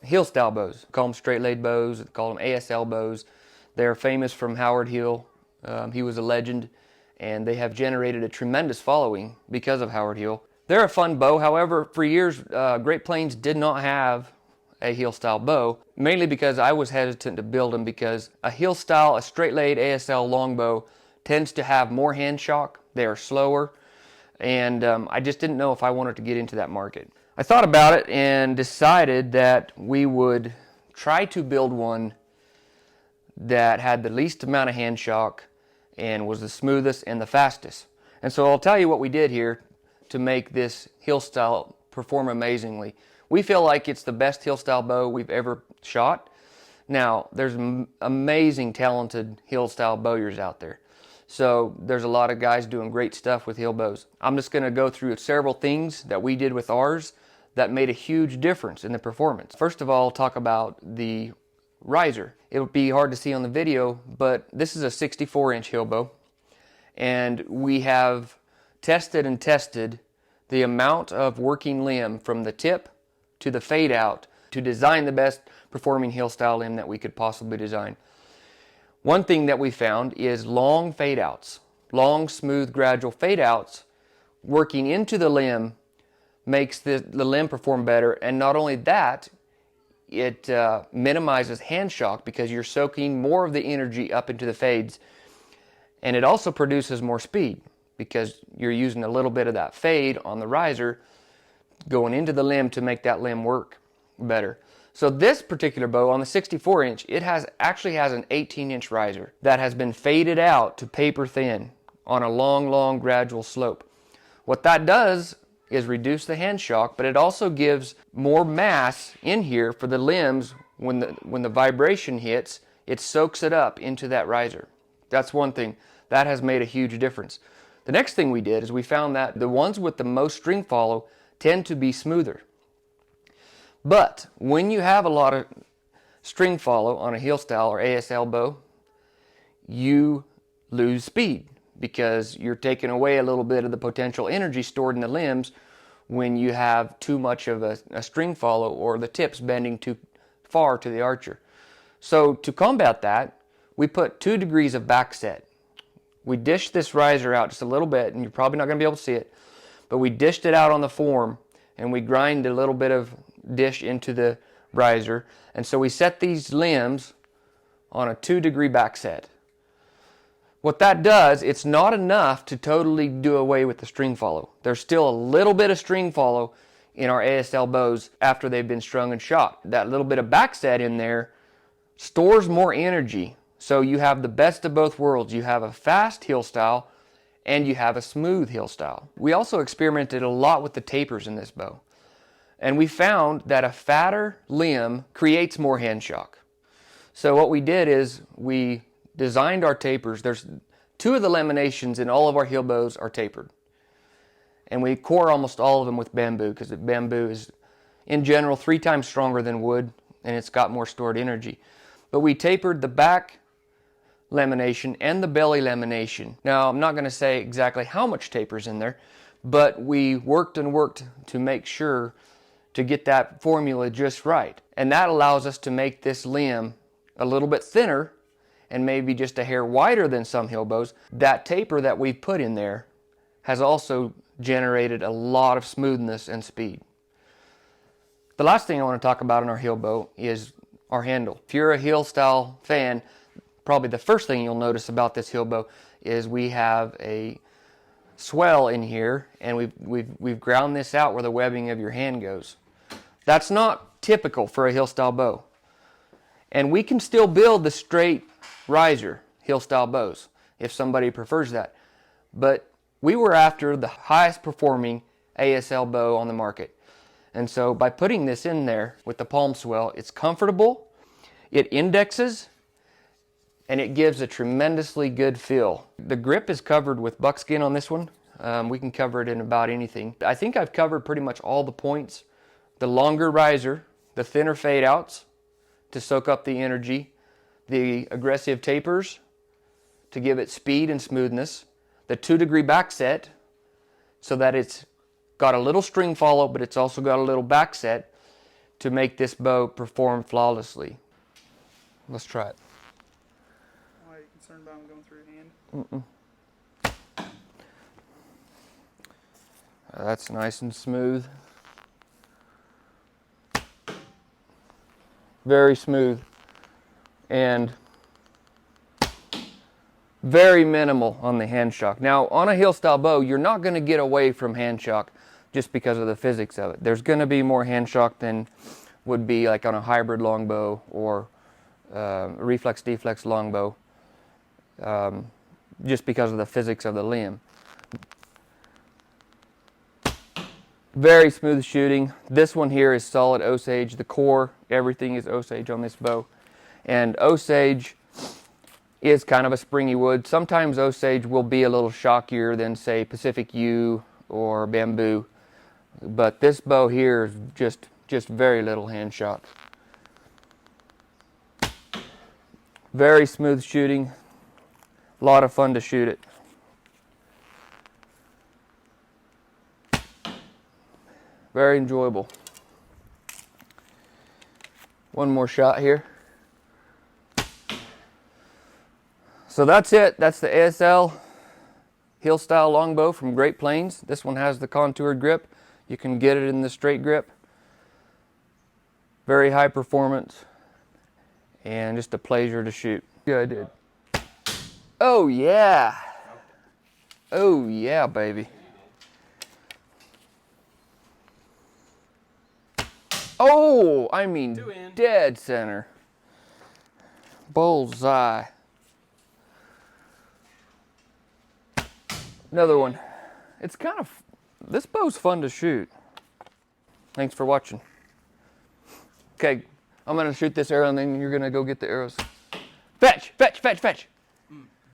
heel style bows. Call them straight laid bows, call them ASL bows. They're famous from Howard Hill. He was a legend, and they have generated a tremendous following because of Howard Hill. They're a fun bow. However, for years, Great Plains did not have a heel style bow, mainly because I was hesitant to build them, because a heel style, a straight laid ASL longbow tends to have more hand shock. They are slower, and I just didn't know if I wanted to get into that market. I thought about it and decided that we would try to build one that had the least amount of hand shock and was the smoothest and the fastest. And so I'll tell you what we did here to make this heel style perform amazingly. We feel like it's the best heel style bow we've ever shot. Now, there's amazing, talented heel style bowyers out there. So there's a lot of guys doing great stuff with heel bows. I'm just going to go through several things that we did with ours that made a huge difference in the performance. First of all, I'll talk about the riser. It would be hard to see on the video, but this is a 64-inch heel bow, and we have tested and tested the amount of working limb from the tip to the fade out to design the best performing heel style limb that we could possibly design. One thing that we found is long fade outs, long, smooth, gradual fade outs working into the limb makes the limb perform better. And not only that, it minimizes hand shock because you're soaking more of the energy up into the fades, and it also produces more speed because you're using a little bit of that fade on the riser going into the limb to make that limb work better. So this particular bow on the 64-inch, it actually has an 18-inch riser that has been faded out to paper thin on a long gradual slope. What that does is reduce the hand shock, but it also gives more mass in here for the limbs. When the vibration hits, it soaks it up into that riser. That's one thing. That has made a huge difference. The next thing we did is we found that the ones with the most string follow tend to be smoother. But when you have a lot of string follow on a heel style or ASL bow, you lose speed because you're taking away a little bit of the potential energy stored in the limbs when you have too much of a string follow or the tips bending too far to the archer. So to combat that, we put 2 degrees of back set. We dished this riser out just a little bit, and you're probably not going to be able to see it, but we dished it out on the form, and we grind a little bit of dish into the riser. And so we set these limbs on a 2-degree back set. What that does, it's not enough to totally do away with the string follow. There's still a little bit of string follow in our ASL bows after they've been strung and shot. That little bit of back set in there stores more energy. So you have the best of both worlds. You have a fast heel style and you have a smooth heel style. We also experimented a lot with the tapers in this bow. And we found that a fatter limb creates more hand shock. So what we did is we designed our tapers. There's 2 of the laminations in all of our heel bows are tapered. And we core almost all of them with bamboo because bamboo is, in general, 3 times stronger than wood, and it's got more stored energy. But we tapered the back lamination and the belly lamination. Now, I'm not going to say exactly how much taper's in there, but we worked and worked to make sure to get that formula just right. And that allows us to make this limb a little bit thinner and maybe just a hair wider than some heel bows. That taper that we put in there has also generated a lot of smoothness and speed. The last thing I want to talk about in our heel bow is our handle. If you're a heel style fan, probably the first thing you'll notice about this heel bow is we have a swell in here, and we've ground this out where the webbing of your hand goes. That's not typical for a heel style bow. And we can still build the straight riser heel style bows if somebody prefers that. But we were after the highest performing ASL bow on the market. And so by putting this in there with the palm swell, it's comfortable, it indexes, and it gives a tremendously good feel. The grip is covered with buckskin on this one. We can cover it in about anything. I think I've covered pretty much all the points. The longer riser, the thinner fade outs to soak up the energy, the aggressive tapers to give it speed and smoothness, the 2-degree back set so that it's got a little string follow, but it's also got a little back set, to make this bow perform flawlessly. Let's try it. Why are you concerned about them going through your hand? That's nice and smooth. Very smooth. And very minimal on the hand shock. Now, on a heel style bow, you're not going to get away from hand shock just because of the physics of it. There's going to be more hand shock than would be like on a hybrid longbow or reflex deflex longbow, just because of the physics of the limb. Very smooth shooting. This one here is solid Osage. The core, everything is Osage on this bow. And Osage is kind of a springy wood. Sometimes Osage will be a little shockier than, say, Pacific Yew or bamboo. But this bow here is just very little hand shock. Very smooth shooting. A lot of fun to shoot it. Very enjoyable. One more shot here. So that's it. That's the ASL heel style longbow from Great Plains. This one has the contoured grip. You can get it in the straight grip. Very high performance and just a pleasure to shoot. Yeah, I did. Oh yeah. Oh yeah, baby. Oh, I mean dead center. Bullseye. Another one. It's kind of, this bow's fun to shoot. Thanks for watching. Okay, I'm gonna shoot this arrow and then you're gonna go get the arrows. Fetch, fetch, fetch, fetch.